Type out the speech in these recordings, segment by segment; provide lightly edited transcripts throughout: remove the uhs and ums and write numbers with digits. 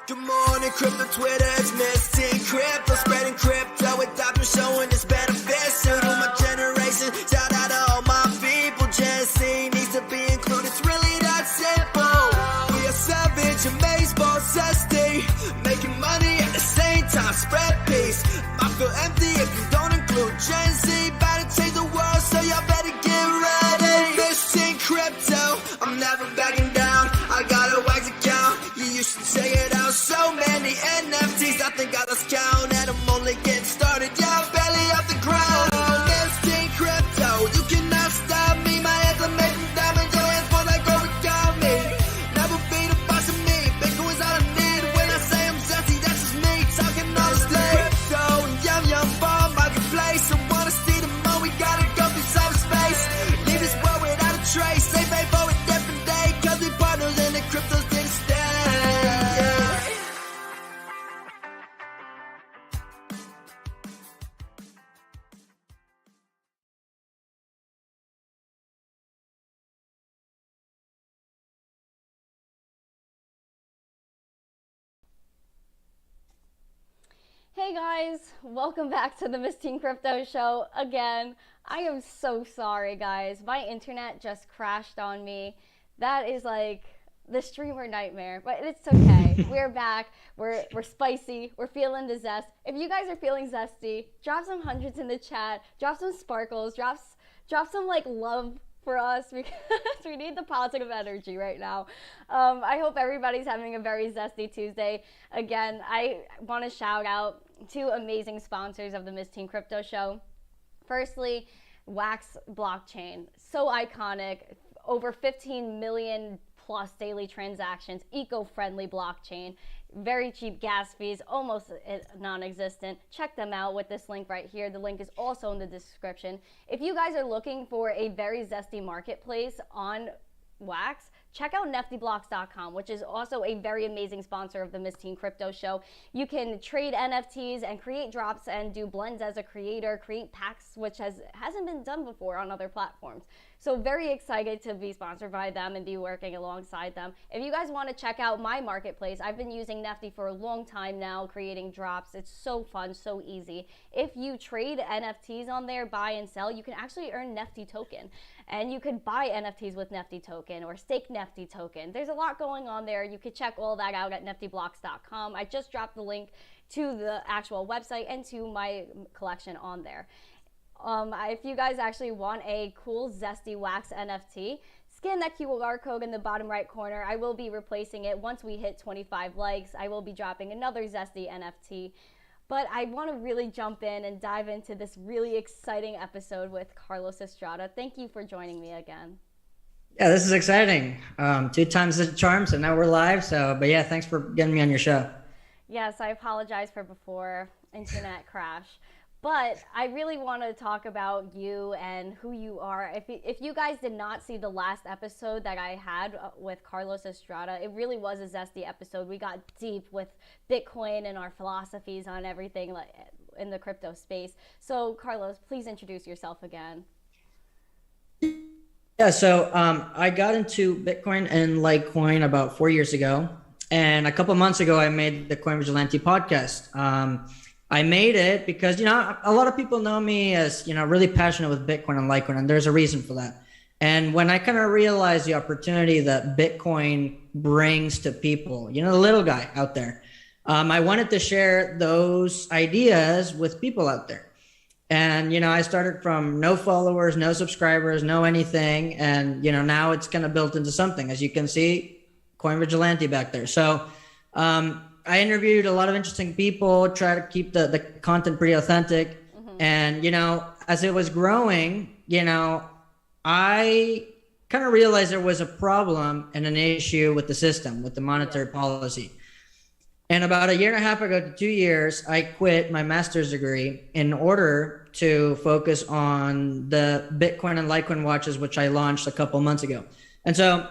Good morning, crypto Twitter, it's Misty Crypto, spreading crypto with adoption, showing its benefits to my generation. Shout out to all my people, Gen Z needs to be included, it's really that simple. We are savage, amazed, boss, zesty, making money at the same time, spread peace. I feel empty if you don't include Gen Z, about to change the world, so y'all better get ready. Misty Crypto, I'm never backing down, I got a wax account, you should check it out. So many NFTs, I think I lost count, and I'm only getting started, yeah, I'm barely off the ground. Misty Crypto, you cannot stop me, my hands are making diamonds, your hands fall like origami. Never be the boss of me, Bitcoin's all I need, when I say I'm zesty, that's just me, talking honestly. Crypto and yum farm marketplace, I wanna see the more, we gotta go through cyberspace. Leave this world without a trace, save pay for a different day, cause we partners in the cryptos didn't stay. Hey guys, welcome back to the Misty Crypto Show again. I am so sorry guys, my internet just crashed on me. That is like the streamer nightmare, but it's okay. We're back, we're spicy, we're feeling the zest. If you guys are feeling zesty, drop some hundreds in the chat, drop some sparkles, drop some like love for us, because we need the positive energy right now. I hope everybody's having a very zesty Tuesday. Again, I want to shout out two amazing sponsors of the Misty Crypto Show. Firstly, Wax Blockchain, so iconic, over 15 million plus daily transactions, eco-friendly blockchain, very cheap gas fees, almost non-existent. Check them out with this link right here. The link is also in the description. If you guys are looking for a very zesty marketplace on Wax, check out neftyblocks.com, which is also a very amazing sponsor of the Misty Crypto Show. You can trade NFTs and create drops and do blends as a creator, create packs, which hasn't been done before on other platforms. So very excited to be sponsored by them and be working alongside them. If you guys want to check out my marketplace, I've been using Nefty for a long time now, creating drops. It's so fun, so easy. If you trade NFTs on there, buy and sell, you can actually earn Nefty token. And you could buy NFTs with Nefty token or stake Nefty token. There's a lot going on there. You could check all that out at neftyblocks.com. I just dropped the link to the actual website and to my collection on there. If you guys actually want a cool zesty wax NFT, scan that QR code in the bottom right corner. I will be replacing it once we hit 25 likes. I will be dropping another zesty NFT. But I want to really jump in and dive into this really exciting episode with Carlos Estrada. Thank you for joining me again. Yeah, this is exciting. 2 times the charm, so now we're live. But yeah, thanks for getting me on your show. Yes, I apologize for before internet crash. But I really want to talk about you and who you are. If you guys did not see the last episode that I had with Carlos Estrada, it really was a zesty episode. We got deep with Bitcoin and our philosophies on everything like in the crypto space. So Carlos, please introduce yourself again. Yeah, so I got into Bitcoin and Litecoin about 4 years ago. And a couple months ago, I made the Coin Vigilante podcast. I made it because, a lot of people know me as, really passionate with Bitcoin and Litecoin, and there's a reason for that. And when I kind of realized the opportunity that Bitcoin brings to people, the little guy out there, I wanted to share those ideas with people out there. And, I started from no followers, no subscribers, no anything. And, now it's kind of built into something, as you can see, Coin Vigilante back there. So, I interviewed a lot of interesting people, try to keep the content pretty authentic. Mm-hmm. And, as it was growing, I kind of realized there was a problem and an issue with the system, with the monetary policy. And about 1.5 years ago to 2 years, I quit my master's degree in order to focus on the Bitcoin and Litecoin watches, which I launched a couple months ago. And so,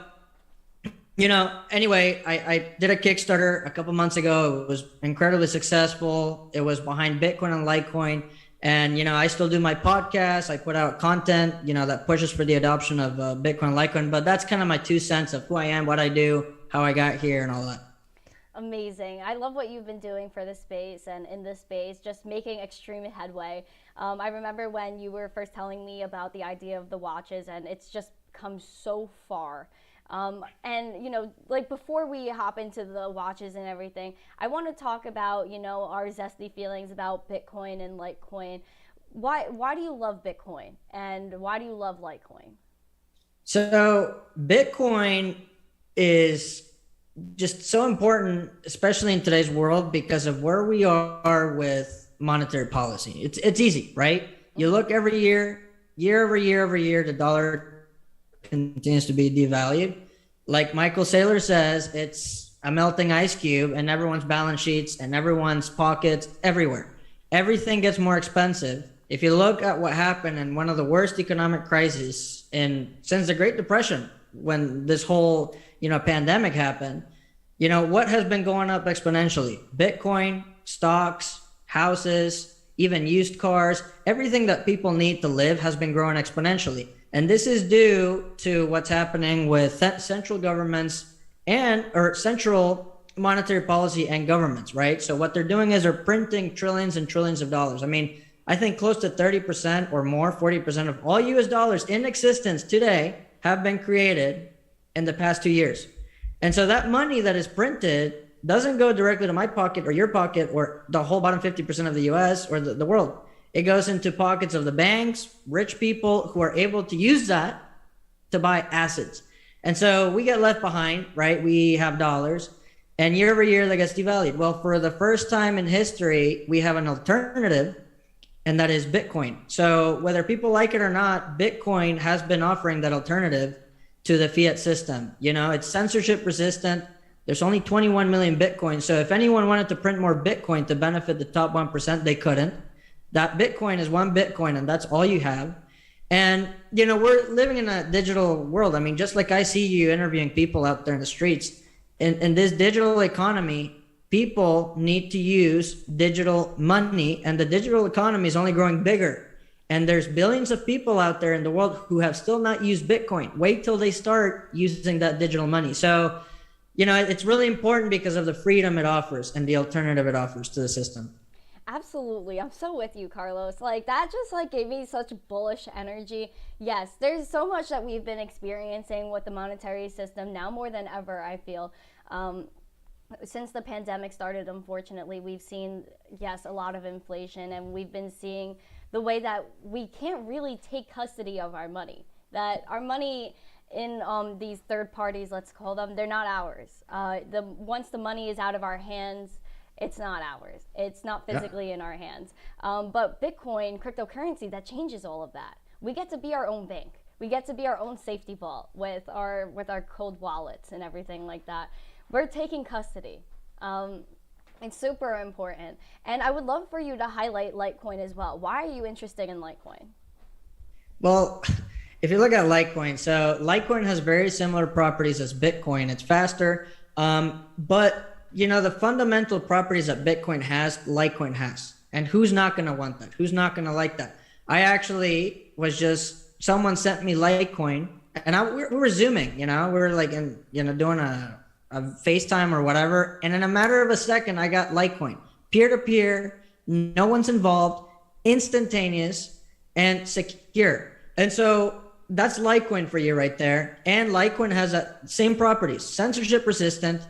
anyway, I did a Kickstarter a couple months ago. It was incredibly successful. It was behind Bitcoin and Litecoin. And, I still do my podcast. I put out content, that pushes for the adoption of Bitcoin and Litecoin. But that's kind of my 2 cents of who I am, what I do, how I got here and all that. Amazing. I love what you've been doing for this space and in this space, just making extreme headway. I remember when you were first telling me about the idea of the watches, and it's just come so far. And, like before we hop into the watches and everything, I want to talk about, our zesty feelings about Bitcoin and Litecoin. Why do you love Bitcoin and why do you love Litecoin? So Bitcoin is just so important, especially in today's world, because of where we are with monetary policy. It's easy, right? You look every year over year, the dollar continues to be devalued. Like Michael Saylor says, it's a melting ice cube, and everyone's balance sheets and everyone's pockets everywhere. Everything gets more expensive. If you look at what happened in one of the worst economic crises since the Great Depression, when this whole pandemic happened, what has been going up exponentially? Bitcoin, stocks, houses, even used cars, everything that people need to live has been growing exponentially. And this is due to what's happening with central governments or central monetary policy and governments, right? So what they're doing is they're printing trillions and trillions of dollars. I mean, I think close to 30% or more, 40% of all US dollars in existence today have been created in the past 2 years. And so that money that is printed doesn't go directly to my pocket or your pocket or the whole bottom 50% of the US or the world. It goes into pockets of the banks, rich people who are able to use that to buy assets. And so we get left behind, right? We have dollars, and year over year that gets devalued. Well, for the first time in history, we have an alternative, and that is Bitcoin. So whether people like it or not, Bitcoin has been offering that alternative to the fiat system. It's censorship resistant. There's only 21 million Bitcoin. So if anyone wanted to print more Bitcoin to benefit the top 1%, they couldn't. That Bitcoin is one Bitcoin, and that's all you have. And, we're living in a digital world. I mean, just like I see you interviewing people out there in the streets, in this digital economy, people need to use digital money, and the digital economy is only growing bigger. And there's billions of people out there in the world who have still not used Bitcoin. Wait till they start using that digital money. So, it's really important because of the freedom it offers and the alternative it offers to the system. Absolutely. I'm so with you, Carlos. Like that just gave me such bullish energy. Yes, there's so much that we've been experiencing with the monetary system now more than ever, I feel. Since the pandemic started, unfortunately, we've seen, yes, a lot of inflation, and we've been seeing the way that we can't really take custody of our money, that our money in these third parties, let's call them, they're not ours. Once the money is out of our hands, it's not ours. It's not physically in our hands. But Bitcoin, cryptocurrency, that changes all of that. We get to be our own bank. We get to be our own safety vault with our cold wallets and everything like that. We're taking custody. It's super important. And I would love for you to highlight Litecoin as well. Why are you interested in Litecoin? Well, if you look at Litecoin, so Litecoin has very similar properties as Bitcoin. It's faster, but the fundamental properties that Bitcoin has, Litecoin has. And who's not going to want that? Who's not going to like that? I actually someone sent me Litecoin, and we were Zooming, we were doing a FaceTime or whatever. And in a matter of a second, I got Litecoin, peer-to-peer, no one's involved, instantaneous, and secure. And so that's Litecoin for you right there. And Litecoin has that same properties, censorship resistant,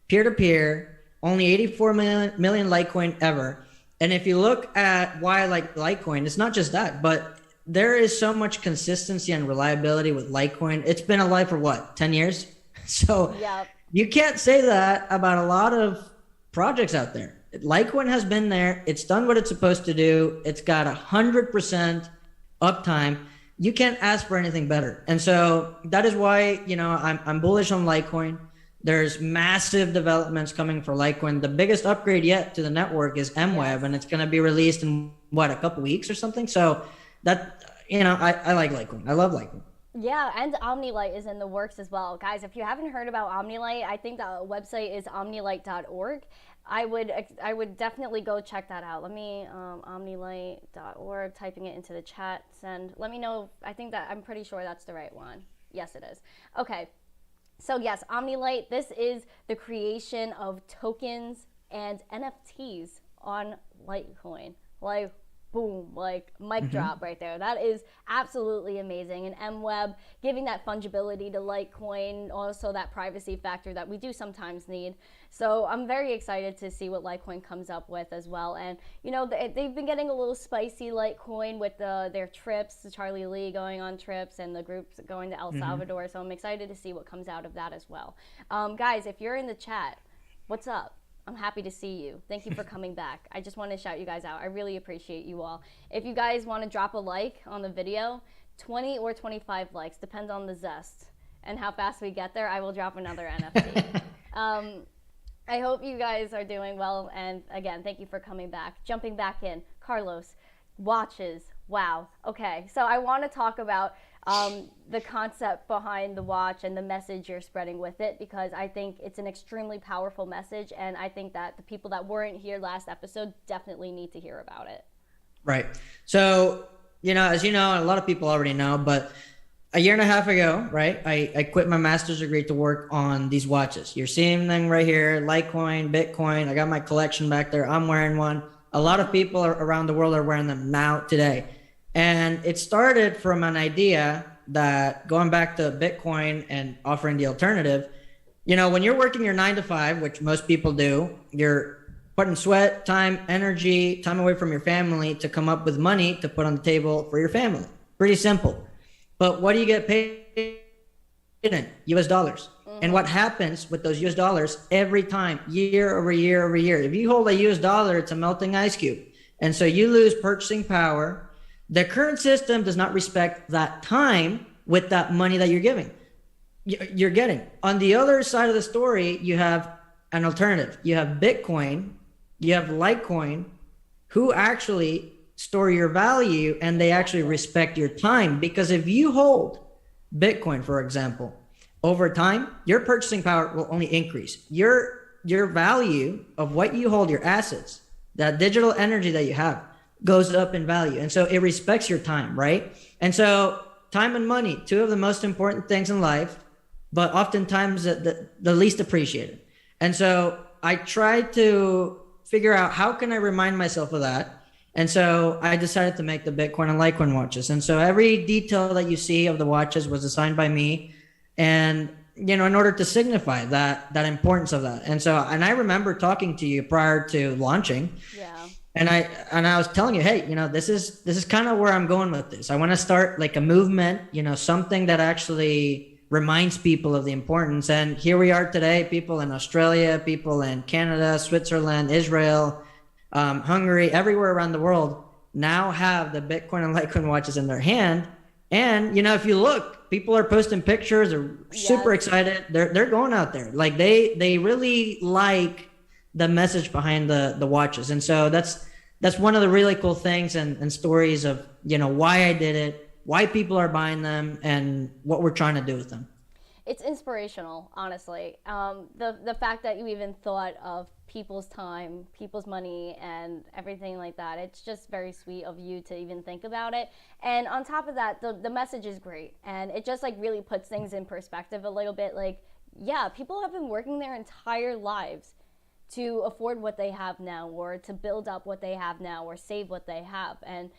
peer-to-peer, only 84 million Litecoin ever. And if you look at why I like Litecoin, it's not just that, but there is so much consistency and reliability with Litecoin. It's been alive for what, 10 years? So Yep. You can't say that about a lot of projects out there. Litecoin has been there. It's done what it's supposed to do. It's got 100% uptime. You can't ask for anything better. And so that is why, I'm bullish on Litecoin. There's massive developments coming for Litecoin. The biggest upgrade yet to the network is MWeb, and it's going to be released in a couple weeks or something. So that, I like Litecoin. I love Litecoin. Yeah, and OmniLite is in the works as well. Guys, if you haven't heard about OmniLite, I think the website is omnilite.org. I would definitely go check that out. Let me, omnilite.org, typing it into the chat, send. Let me know. I'm pretty sure that's the right one. Yes, it is. Okay. So yes, OmniLight, this is the creation of tokens and NFTs on Litecoin. Like, boom, like mic drop right there. That is absolutely amazing. And MWeb giving that fungibility to Litecoin, also that privacy factor that we do sometimes need. So I'm very excited to see what Litecoin comes up with as well. And you know, they've been getting a little spicy, Litecoin, with their trips, Charlie Lee going on trips and the groups going to El Salvador. So I'm excited to see what comes out of that as well. Guys, if you're in the chat, what's up? I'm happy to see you. Thank you for coming back. I just want to shout you guys out. I really appreciate you all. If you guys want to drop a like on the video, 20 or 25 likes, depends on the zest and how fast we get there. I will drop another NFT. I hope you guys are doing well. And again, thank you for coming back. Jumping back in. Carlos, watches. Wow. Okay. So I want to talk about the concept behind the watch and the message you're spreading with it, because I think it's an extremely powerful message. And I think that the people that weren't here last episode definitely need to hear about it. Right. So, you know, as you know, a lot of people already know, but a year and a half ago, right, I quit my master's degree to work on these watches. You're seeing them right here, Litecoin, Bitcoin. I got my collection back there. I'm wearing one. A lot of people around the world are wearing them now today. And it started from an idea that, going back to Bitcoin and offering the alternative, you know, when you're working your 9 to 5, which most people do, you're putting sweat, time, energy, time away from your family to come up with money to put on the table for your family. Pretty simple. But what do you get paid in? US dollars. And what happens with those US dollars every time, year over year over year? If you hold a US dollar, it's a melting ice cube. And so you lose purchasing power. The current system does not respect that time with that money that you're getting. On the other side of the story, you have an alternative. You have Bitcoin, you have Litecoin, who actually store your value, and they actually respect your time. Because if you hold Bitcoin, for example, over time, your purchasing power will only increase. Your value of what you hold, your assets, that digital energy that you have, goes up in value. And so it respects your time, right? And so time and money, two of the most important things in life, but oftentimes the least appreciated. And so I tried to figure out, how can I remind myself of that? And so I decided to make the Bitcoin and Litecoin watches. And so every detail that you see of the watches was designed by me. And, you know, in order to signify that importance of that. And I remember talking to you prior to launching. Yeah. And I was telling you, hey, you know, this is kind of where I'm going with this. I want to start like a movement, you know, something that actually reminds people of the importance. And here we are today, people in Australia, people in Canada, Switzerland, Israel, Hungary, everywhere around the world now have the Bitcoin and Litecoin watches in their hand. And, you know, if you look, people are posting pictures, they're super excited. They're going out there. Like they really like the message behind the watches. And so that's one of the really cool things and stories of, you know, why I did it, why people are buying them, and what we're trying to do with them. It's inspirational, honestly. The fact that you even thought of people's time, people's money, and everything like that. It's just very sweet of you to even think about it. And on top of that, the message is great. And it just like really puts things in perspective a little bit. Like, yeah, people have been working their entire lives to afford what they have now, or to build up what they have now, or save what they have. And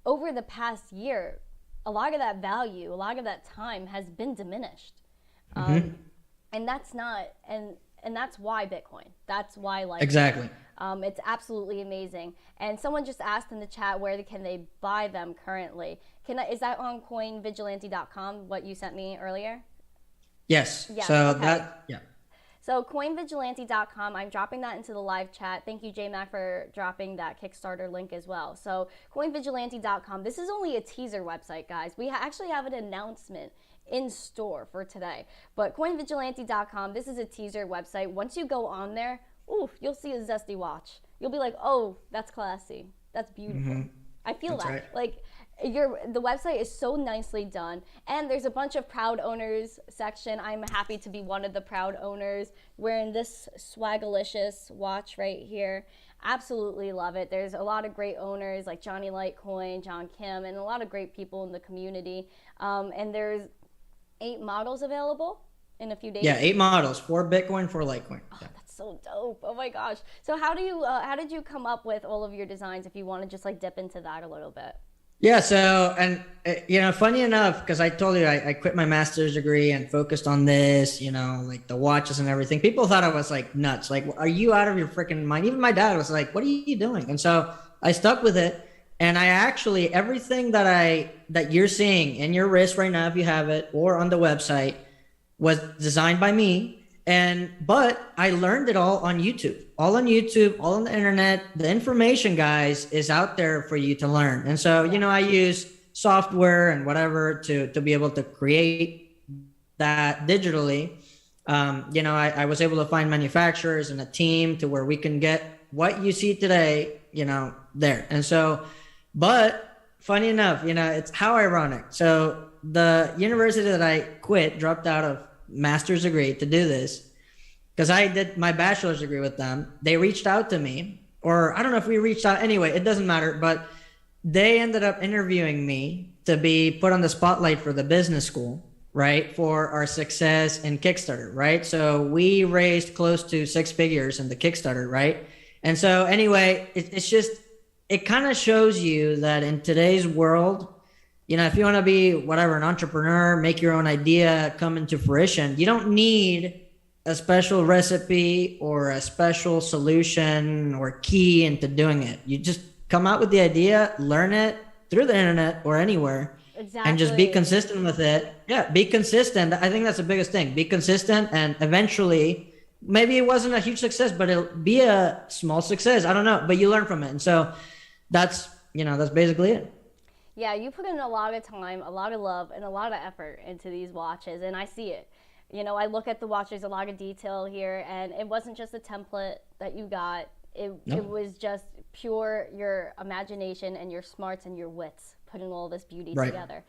over the past year, a lot of that value, a lot of that time has been diminished. And that's not, and that's why Bitcoin. That's why Litecoin. Exactly. It's absolutely amazing. And someone just asked in the chat, where can they buy them currently? Is that on coinvigilante.com, what you sent me earlier? Yes. Yeah. So okay. yeah. So coinvigilante.com, I'm dropping that into the live chat. Thank you, JMac, for dropping that Kickstarter link as well. So coinvigilante.com, this is only a teaser website, guys. We actually have an announcement in store for today. But coinvigilante.com, this is a teaser website. Once you go on there, oof, you'll see a zesty watch. You'll be like, oh, that's classy. That's beautiful. I feel That's that. right. Like, the website is so nicely done, and there's a bunch of proud owners section. I'm happy to be one of the proud owners wearing this swagalicious watch right here. Absolutely love it. There's a lot of great owners like Johnny Litecoin, John Kim, and a lot of great people in the community. And there's 8 models available. in a few days? Yeah, 8 models, 4 Bitcoin, 4 Litecoin. Oh, Yeah. that's so dope. Oh my gosh. So how did you come up with all of your designs if you want to just like dip into that a little bit? Yeah, so, and funny enough, because I told you I quit my master's degree and focused on this, like the watches and everything. People thought I was like nuts. Like, are you out of your freaking mind? Even my dad was like, what are you doing? And so I stuck with it. And I actually, everything that you're seeing in your wrist right now, if you have it, or on the website, was designed by me. But I learned it all on YouTube, all on the internet. The information, guys, is out there for you to learn. And so, I use software and whatever to be able to create that digitally. I was able to find manufacturers and a team to where we can get what you see today, there. And so, but funny enough, it's how ironic. So the university that I quit, dropped out of master's degree to do this, because I did my bachelor's degree with them. They reached out to me, or I don't know if we reached out. Anyway, it doesn't matter, but they ended up interviewing me to be put on the spotlight for the business school, right? For our success in Kickstarter, right? So we raised close to 6 figures in the Kickstarter, right? And so anyway, it kind of shows you that in today's world, if you want to be an entrepreneur, make your own idea come into fruition, you don't need a special recipe or a special solution or key into doing it. You just come out with the idea, learn it through the internet or anywhere, Exactly. and just be consistent with it. Yeah, be consistent. I think that's the biggest thing. Be consistent, and eventually, maybe it wasn't a huge success, but it'll be a small success. I don't know, but you learn from it. And so that's basically it. Yeah, you put in a lot of time, a lot of love, and a lot of effort into these watches, and I see it. I look at the watch, there's a lot of detail here, and it wasn't just a template that you got. It was just pure your imagination and your smarts and your wits putting all this beauty together.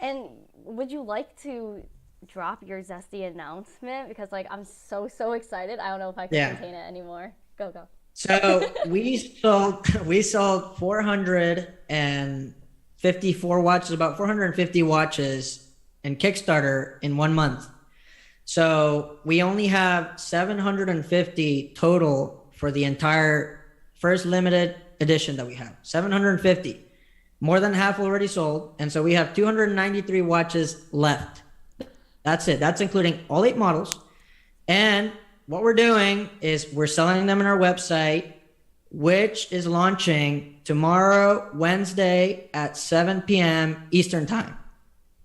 And would you like to drop your zesty announcement? Because I'm so excited. I don't know if I can contain it anymore. Go. So we sold 454 watches, about 450 watches in Kickstarter in 1 month. So we only have 750 total for the entire first limited edition that we have. 750, more than half already sold. And so we have 293 watches left. That's it. That's including all 8 models. And what we're doing is we're selling them on our website, which is launching tomorrow, Wednesday at 7 p.m. Eastern time.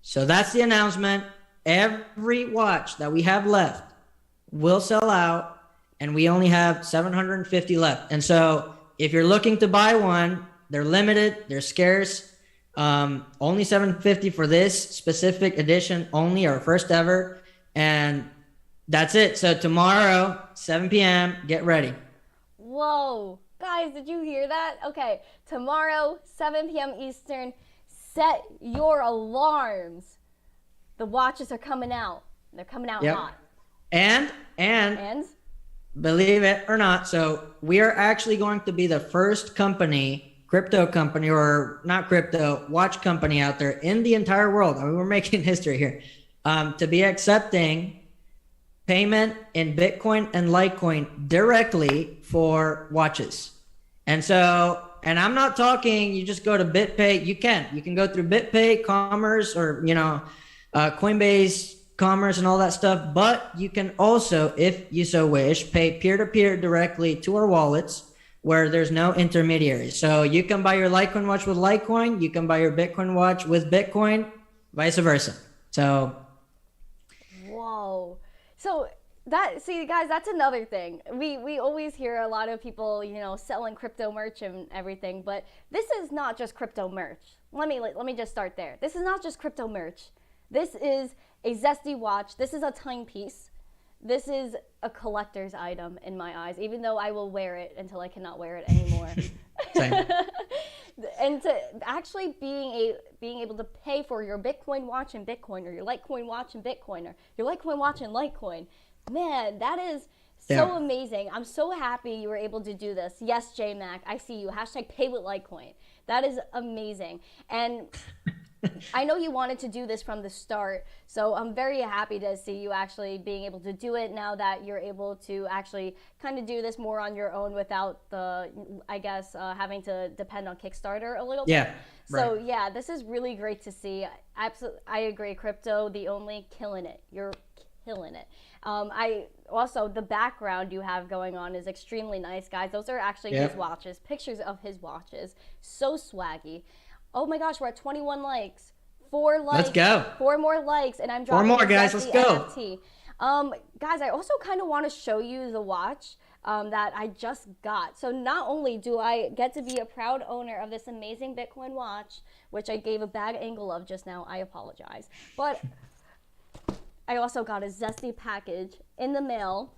So that's the announcement. Every watch that we have left will sell out, and we only have 750 left. And so if you're looking to buy one, they're limited, they're scarce. Only 750 for this specific edition, only our first ever. And that's it. So tomorrow, 7 p.m., get ready. Whoa. Guys, did you hear that? Okay, tomorrow, 7 p.m. Eastern, set your alarms. The watches are coming out. They're coming out hot. And believe it or not, so we are actually going to be the first crypto company, or not crypto, watch company out there in the entire world. I mean, we're making history here, to be accepting payment in Bitcoin and Litecoin directly for watches. And so, and I'm not talking, you just go to BitPay. You can go through BitPay, Commerce, or, Coinbase, Commerce, and all that stuff. But you can also, if you so wish, pay peer-to-peer directly to our wallets where there's no intermediaries. So you can buy your Litecoin watch with Litecoin. You can buy your Bitcoin watch with Bitcoin, vice versa. So. Whoa. So see, guys, that's another thing. We always hear a lot of people, selling crypto merch and everything, but this is not just crypto merch. Let me just start there. This is not just crypto merch. This is a zesty watch. This is a timepiece. This is a collector's item in my eyes, even though I will wear it until I cannot wear it anymore. Same. And to actually being able to pay for your Bitcoin watch in Bitcoin, or your Litecoin watch in Bitcoin, or your Litecoin watch in Litecoin, man, that is so amazing. I'm so happy you were able to do this. Yes, JMac, I see you. #pay with Litecoin. That is amazing. And I know you wanted to do this from the start, so I'm very happy to see you actually being able to do it now that you're able to actually kind of do this more on your own without the, I guess, having to depend on Kickstarter a little bit. Yeah. So Right. yeah, this is really great to see. Absolutely, I agree. Crypto, the only killing it. You're killing it. I also, the background you have going on is extremely nice, guys. Those are actually his Yep. watches, pictures of his watches. So swaggy. Oh my gosh, we're at 21 likes. 4 likes. Let's go. 4 more likes, and I'm Four dropping more, a guys. Zesty Let's go. NFT. Guys, I also kind of want to show you the watch that I just got. So not only do I get to be a proud owner of this amazing Bitcoin watch, which I gave a bad angle of just now, I apologize, but I also got a Zesty package in the mail,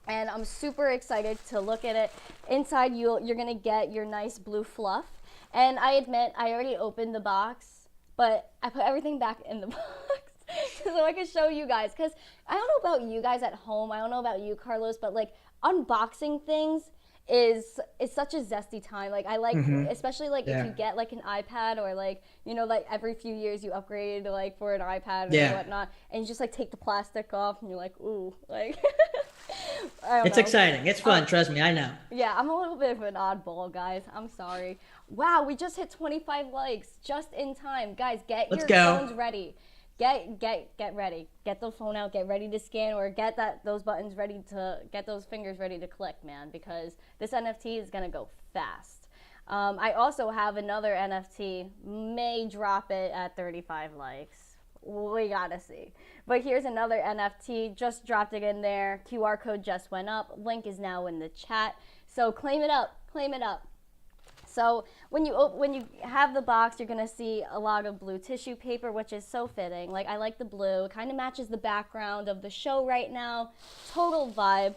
and I'm super excited to look at it. Inside, you're gonna get your nice blue fluff. And I admit, I already opened the box, but I put everything back in the box so I can show you guys. Because I don't know about you guys at home. I don't know about you, Carlos, but like unboxing things is such a zesty time. Like I like, especially like if you get like an iPad or like, you know, like every few years you upgrade like for an iPad or whatnot, and you just like take the plastic off and you're like, ooh, like. I don't It's know. exciting. It's fun. Trust me. I know. Yeah, I'm a little bit of an oddball, guys. I'm sorry. Wow, we just hit 25 likes just in time. Guys, get Let's your go. phones ready. Get ready. Get the phone out, get ready to scan, or get those buttons ready to get those fingers ready to click, man, because this NFT is gonna go fast. I also have another NFT, may drop it at 35 likes. We gotta see. But here's another NFT, just dropped it in there. QR code just went up. Link is now in the chat. So claim it up, claim it up. So when you have the box, you're gonna see a lot of blue tissue paper, which is so fitting. Like I like the blue. It kind of matches the background of the show right now. Total vibe.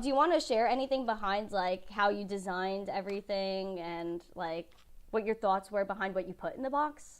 Do you want to share anything behind like how you designed everything and like what your thoughts were behind what you put in the box?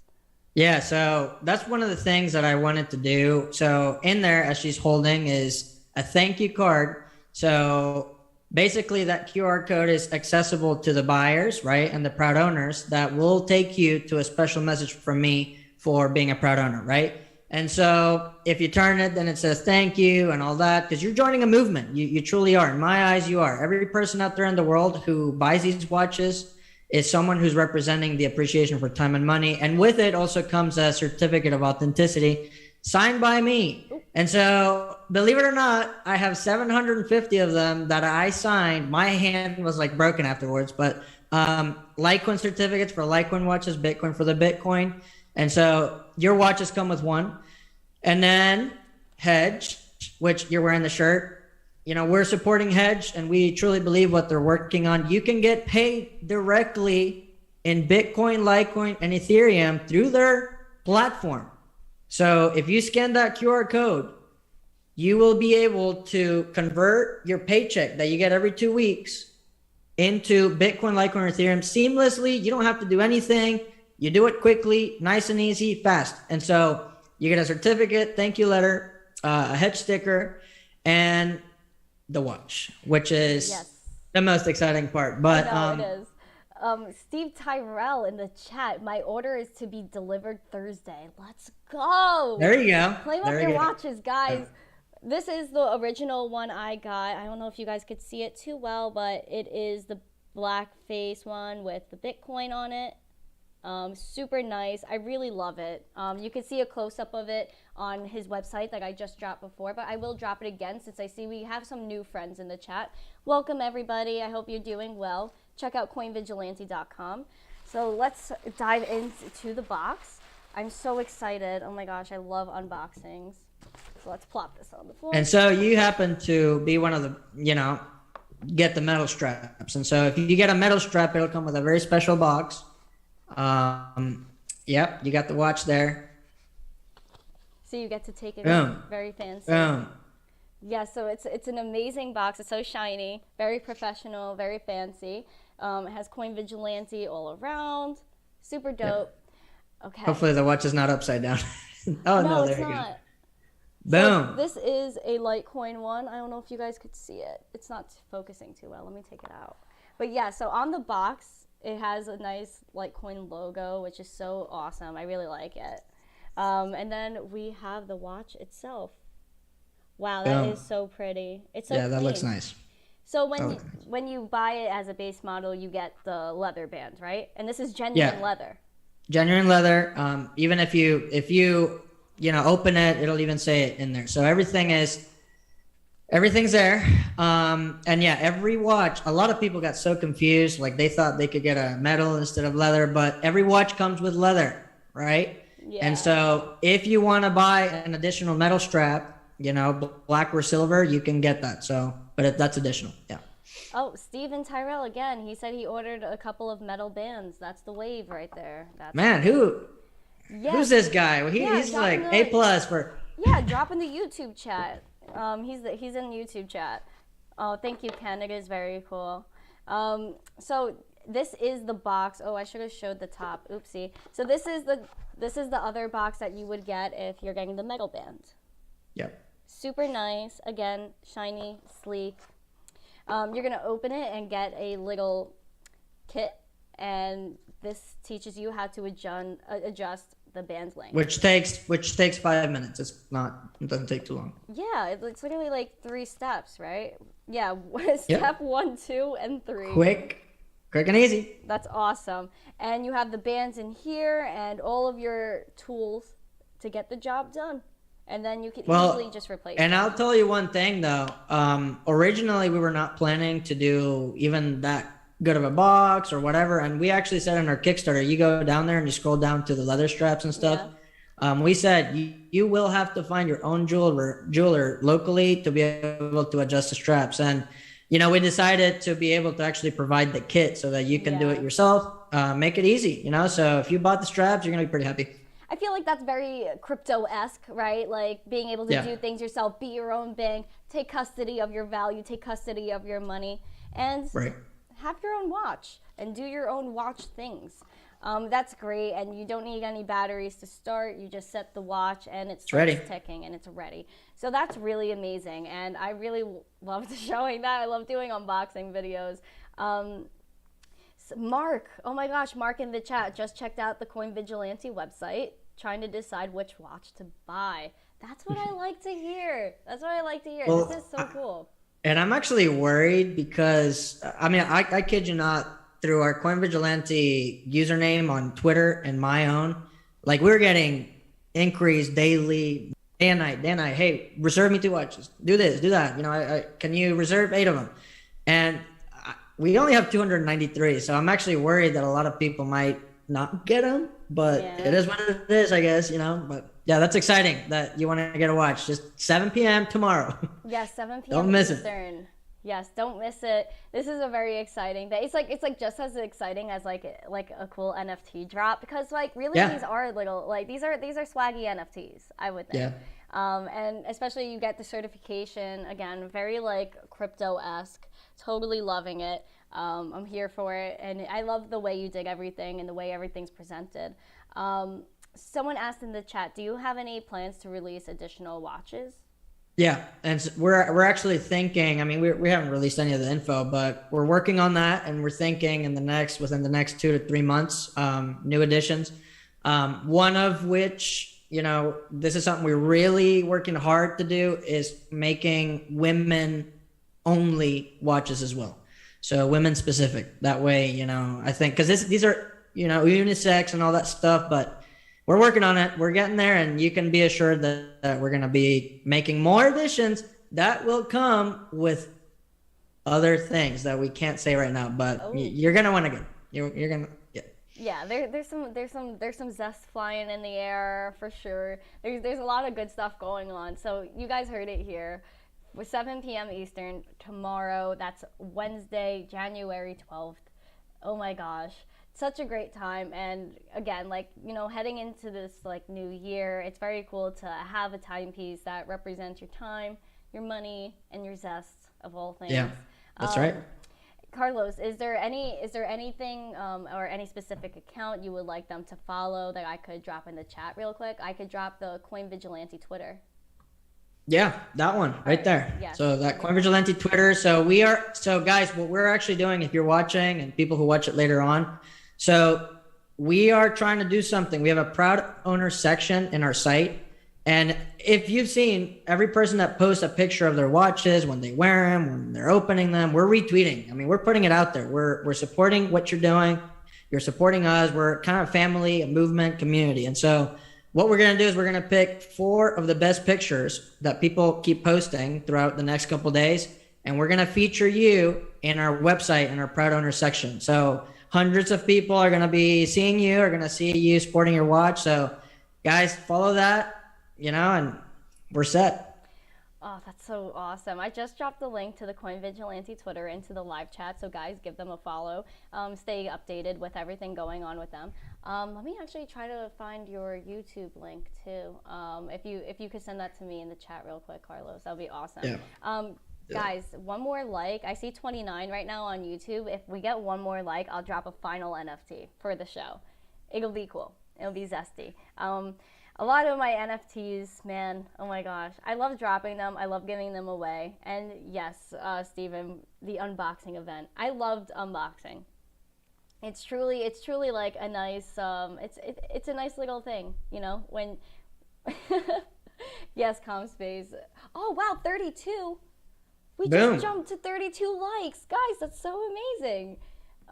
Yeah, so that's one of the things that I wanted to do. So in there, as she's holding, is a thank you card. So basically, that QR code is accessible to the buyers, right, and the proud owners. That will take you to a special message from me for being a proud owner, right? And so if you turn it, then it says thank you and all that, because you're joining a movement. You truly are. In my eyes, you are. Every person out there in the world who buys these watches is someone who's representing the appreciation for time and money. And with it also comes a certificate of authenticity signed by me. And so, believe it or not, I have 750 of them that I signed. My hand was like broken afterwards, but Litecoin certificates for Litecoin watches, Bitcoin for the Bitcoin. And so your watches come with one. And then Hedge, which you're wearing the shirt. You know, we're supporting Hedge, and we truly believe what they're working on. You can get paid directly in Bitcoin, Litecoin, and Ethereum through their platform. So if you scan that QR code, you will be able to convert your paycheck that you get every 2 weeks into Bitcoin, Litecoin, or Ethereum seamlessly. You don't have to do anything. You do it quickly, nice and easy, fast. And so you get a certificate, thank you letter, a Hedge sticker, and the watch, which is the most exciting part. But I know it is. Steve Tyrell in the chat, my order is to be delivered Thursday. Let's go. There you go. Claim up your watches, guys. This is the original one I got. I don't know if you guys could see it too well, but it is the black face one with the Bitcoin on it. Super nice. I really love it. You can see a close-up of it on his website that I just dropped before, but I will drop it again since I see we have some new friends in the chat. Welcome, everybody. I hope you're doing well. Check out coinvigilante.com. So let's dive into the box. I'm so excited. Oh my gosh, I love unboxings. So let's plop this on the floor. And so you happen to be one of the, get the metal straps. And so if you get a metal strap, it'll come with a very special box. Yep, you got the watch there. So you get to take it. Boom. Very fancy. Boom. Yeah, so it's an amazing box. It's so shiny, very professional, very fancy. It has Coin Vigilante all around. Super dope. Yeah. Okay. Hopefully the watch is not upside down. No, there you go. Boom. So this is a Litecoin one. I don't know if you guys could see it. It's not focusing too well. Let me take it out. But yeah, so on the box, It has a nice Litecoin logo, which is so awesome. I really like it. And then we have the watch itself. Wow, that is so pretty. It's so Yeah, that looks clean. nice. So That when looks nice. when you buy it as a base model, you get the leather band, right? And this is genuine Yeah, leather. genuine leather. Even if you open it, it'll even say it in there. So everything's there. And yeah, every watch. A lot of people got so confused, like they thought they could get a metal instead of leather, but every watch comes with leather, right? And Yeah. so if you want to buy an additional metal strap, black or silver, you can get that. So, but that's additional. Yeah. Oh, Steven Tyrell again. He said he ordered a couple of metal bands. That's the wave right there. That's Man, yeah. who's this guy? Well, Yeah, he's like A plus for. Yeah, drop in the YouTube chat. He's in YouTube chat. Oh, thank you, Ken. It is very cool. So this is the box. Oh, I should have showed the top. Oopsie. So this is the other box that you would get if you're getting the metal band. Yep. Super nice. Again, shiny, sleek. You're gonna open it and get a little kit, and this teaches you how to adjust the band length. Which takes 5 minutes. It doesn't take too long. Yeah, it's literally like 3 steps, right? Yeah, step 1, 2, and 3. Quick and easy. That's awesome. And you have the bands in here and all of your tools to get the job done. And then you can easily just replace And them. I'll tell you one thing though. Originally we were not planning to do even that good of a box or whatever. And we actually said on our Kickstarter, you go down there and you scroll down to the leather straps and stuff. Yeah. We said you will have to find your own jeweler locally to be able to adjust the straps. And, we decided to be able to actually provide the kit so that you can do it yourself, make it easy, So if you bought the straps, you're going to be pretty happy. I feel like that's very crypto-esque, right? Like being able to do things yourself, be your own bank, take custody of your value, take custody of your money, and have your own watch and do your own watch things. That's great, and you don't need any batteries to start. You just set the watch, and it starts ticking, and it's ready. So that's really amazing, and I really loved showing that. I love doing unboxing videos. Mark, oh my gosh, Mark in the chat just checked out the Coin Vigilante website, trying to decide which watch to buy. That's what I like to hear. Well, this is so cool. And I'm actually worried because, I kid you not, through our Coin Vigilante username on Twitter and my own, like we're getting inquiries daily, day and night. Hey, reserve me 2 watches. Do this, do that. Can you reserve 8 of them? And we only have 293. So I'm actually worried that a lot of people might not get them, but it is what it is, I guess, But yeah, that's exciting that you want to get a watch. Just 7 p.m. tomorrow. Yes, 7 p.m. Don't miss Eastern. It. Yes, don't miss it. This is a very exciting day. It's like just as exciting as like a cool NFT drop, because really these are little these are swaggy NFTs, I would think. Yeah. And especially you get the certification, again, very crypto-esque. Totally loving it. I'm here for it, and I love the way you dig everything and the way everything's presented. Someone asked in the chat, do you have any plans to release additional watches? Yeah, and we're actually thinking. We haven't released any of the info, but we're working on that, and we're thinking within the next 2 to 3 months, new additions. One of which, this is something we're really working hard to do, is making women only watches as well. So women specific. That way, I think because these are unisex and all that stuff, but we're working on it. We're getting there, and you can be assured that we're going to be making more editions that will come with other things that we can't say right now. But you're going to want to get. You're going to get. Yeah, there's some zest flying in the air for sure. There's a lot of good stuff going on. So you guys heard it here. With 7 p.m. Eastern tomorrow. That's Wednesday, January 12th. Oh my gosh. Such a great time. And again, heading into this new year, it's very cool to have a timepiece that represents your time, your money, and your zest of all things. Yeah, that's right. Carlos, is there anything or any specific account you would like them to follow that I could drop in the chat real quick? I could drop the Coin Vigilante Twitter. Yeah, that one right there. Yes. So that Coin Vigilante Twitter. So guys, what we're actually doing, if you're watching and people who watch it later on, so we are trying to do something. We have a proud owner section in our site. And if you've seen every person that posts a picture of their watches, when they wear them, when they're opening them, we're retweeting. I mean, we're putting it out there. We're supporting what you're doing. You're supporting us. We're kind of family, a movement, community. And so what we're going to do is we're going to pick 4 of the best pictures that people keep posting throughout the next couple of days. And we're going to feature you in our website, in our proud owner section. So hundreds of people are going to be seeing you, are going to see you sporting your watch. So guys, follow that, and we're set. Oh, that's so awesome. I just dropped the link to the Coin Vigilante Twitter into the live chat, so guys, give them a follow. Stay updated with everything going on with them. Let me actually try to find your YouTube link too. If you could send that to me in the chat real quick, Carlos, that would be awesome. Yeah. Guys, one more like. I see 29 right now on YouTube. If we get one more like, I'll drop a final NFT for the show. It'll be cool. It'll be zesty. A lot of my NFTs, man, oh my gosh. I love dropping them. I love giving them away. And yes, Steven, the unboxing event. I loved unboxing. It's truly like a nice, it's a nice little thing, when, yes, ComSpace. Oh, wow, 32. We Boom. just jumped to 32 likes. Guys, that's so amazing.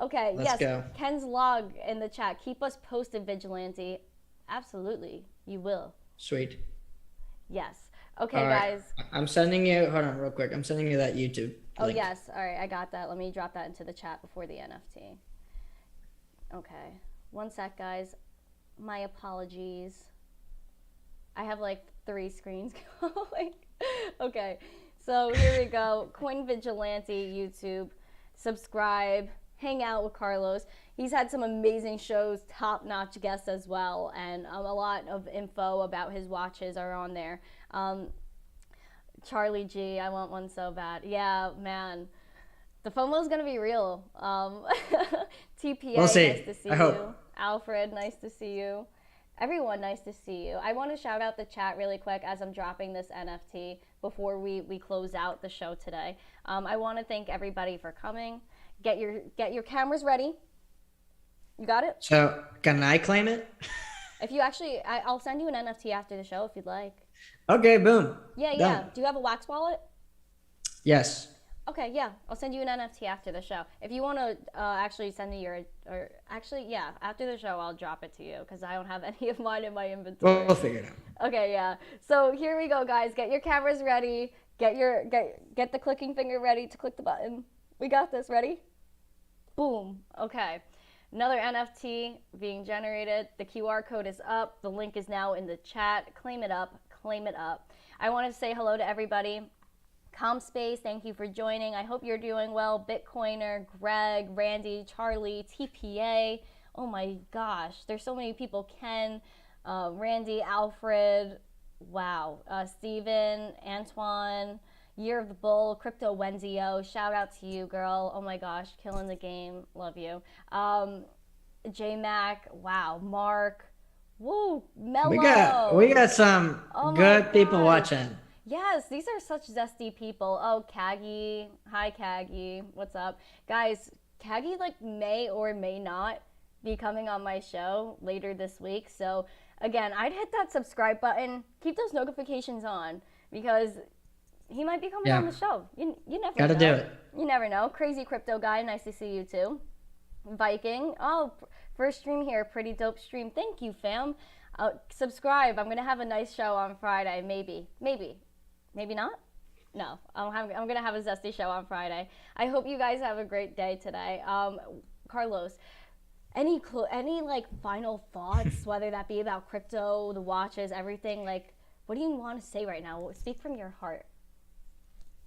Okay, Let's go. Ken's log in the chat. Keep us posted, Vigilante. Absolutely, you will. Sweet. Yes. Okay, All right. guys. I'm sending you, hold on real quick. I'm sending you that YouTube Oh, link. yes. All right, I got that. Let me drop that into the chat before the NFT. Okay. One sec, guys. My apologies. I have like 3 screens going. Okay. So here we go. Coin Vigilante YouTube. Subscribe. Hang out with Carlos. He's had some amazing shows, top-notch guests as well, and a lot of info about his watches are on there. Charlie G, I want one so bad. Yeah, man. The FOMO is going to be real. TPA, We'll see. nice to see I you. hope. Alfred, nice to see you. Everyone, nice to see you. I want to shout out the chat really quick as I'm dropping this NFT before we close out the show today. I want to thank everybody for coming. Get your cameras ready. You got it? So can I claim it? If you actually, I'll send you an NFT after the show if you'd like. Okay, boom. Yeah. Done. Do you have a wax wallet? Yes. Okay, yeah. I'll send you an NFT after the show. If you want to actually send me after the show, I'll drop it to you because I don't have any of mine in my inventory. We'll figure it out. Okay, yeah. So here we go, guys. Get your cameras ready. Get the clicking finger ready to click the button. We got this. Ready? Boom. Okay. Another NFT being generated. The QR code is up. The link is now in the chat. Claim it up. Claim it up. I want to say hello to everybody. ComSpace, thank you for joining. I hope you're doing well. Bitcoiner, Greg, Randy, Charlie, TPA. Oh my gosh, there's so many people. Ken, Randy, Alfred. Wow. Steven, Antoine, Year of the Bull, Crypto Wendy O. Shout out to you, girl. Oh my gosh, killing the game. Love you. J Mac. Wow. Mark. Woo. Mello. We got some good people gosh. watching. Yes, these are such zesty people. Oh, Kaggy. Hi, Kaggy. What's up? Guys, Kaggy may or may not be coming on my show later this week. So, again, I'd hit that subscribe button. Keep those notifications on because he might be coming on the show. You never know. Gotta do it. You never know. Crazy Crypto Guy, nice to see you too. Viking. Oh, first stream here. Pretty dope stream. Thank you, fam. Subscribe. I'm going to have a nice show on Friday. Maybe. Maybe not? No, I'm going to have a zesty show on Friday. I hope you guys have a great day today. Carlos, any final thoughts, whether that be about crypto, the watches, everything? What do you want to say right now? Speak from your heart.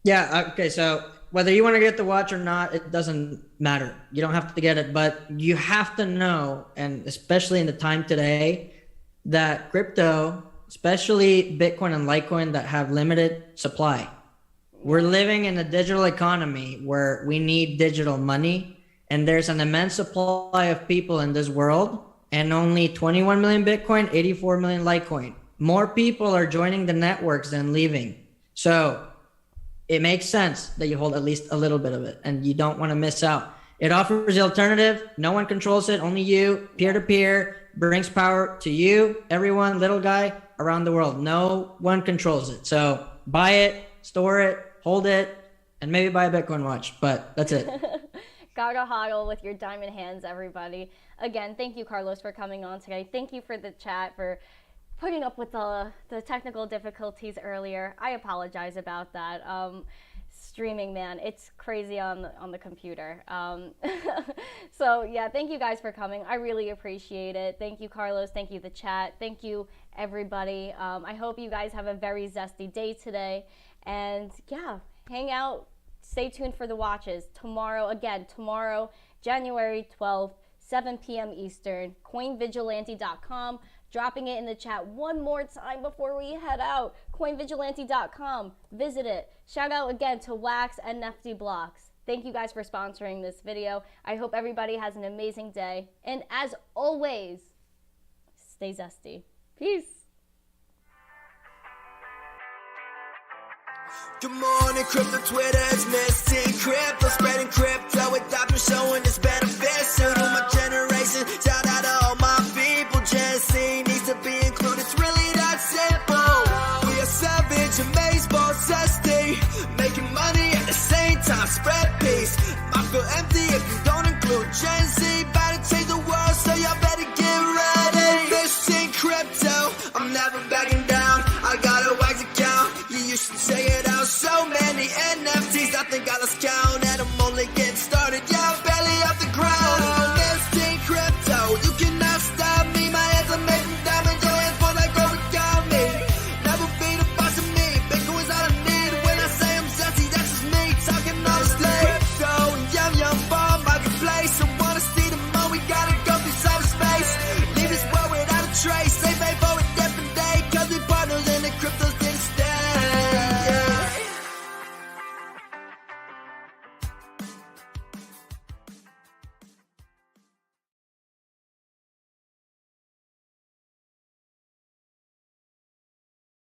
Yeah, okay, so whether you want to get the watch or not, it doesn't matter. You don't have to get it, but you have to know, and especially in the time today, that crypto, especially Bitcoin and Litecoin that have limited supply. We're living in a digital economy where we need digital money, and there's an immense supply of people in this world, and only 21 million Bitcoin, 84 million Litecoin. More people are joining the networks than leaving. So it makes sense that you hold at least a little bit of it, and you don't want to miss out. It offers the alternative. No one controls it, only you, peer-to-peer, brings power to you, everyone, little guy around the world. No one controls it. So buy it, store it, hold it, and maybe buy a Bitcoin watch, but that's it. Gotta hodl with your diamond hands, everybody. Again, thank you, Carlos, for coming on today. Thank you for the chat, for putting up with the technical difficulties earlier. I apologize about that. Streaming, man, it's crazy on the computer. So yeah, thank you guys for coming. I really appreciate it. Thank you, Carlos. Thank you, the chat. Thank you, everybody. I hope you guys have a very zesty day today. And yeah, hang out. Stay tuned for the watches. Tomorrow, January 12th, 7 p.m. Eastern, coinvigilante.com. Dropping it in the chat one more time before we head out. Coinvigilante.com. Visit it. Shout out again to Wax and Nefty Blocks. Thank you guys for sponsoring this video. I hope everybody has an amazing day. And as always, stay zesty. Peace. Good morning, crypto Twitter is misty. Crypto spreading crypto with options showing its benefits. So to my generation, shout out to all my people. Gen Z needs to be included. It's really that simple. We are savage, amazed, boss, zesty. Making money at the same time, spread peace. I feel empty if you don't include Gen Z. About to change the world, so y'all better get ready. Missing crypto, I'm never backing down. I got a wax account, you should check it out. So many NFTs, I think I lost count, and I'm only getting started. Yeah, I'm barely off the ground. Listing crypto, you cannot stop me. My hands are made from diamonds, your hands fall like origami. Never be the boss of me. Bitcoin's all I need. When I say I'm zesty, that's just me talking honestly. Crypto and yum yum bomb marketplace.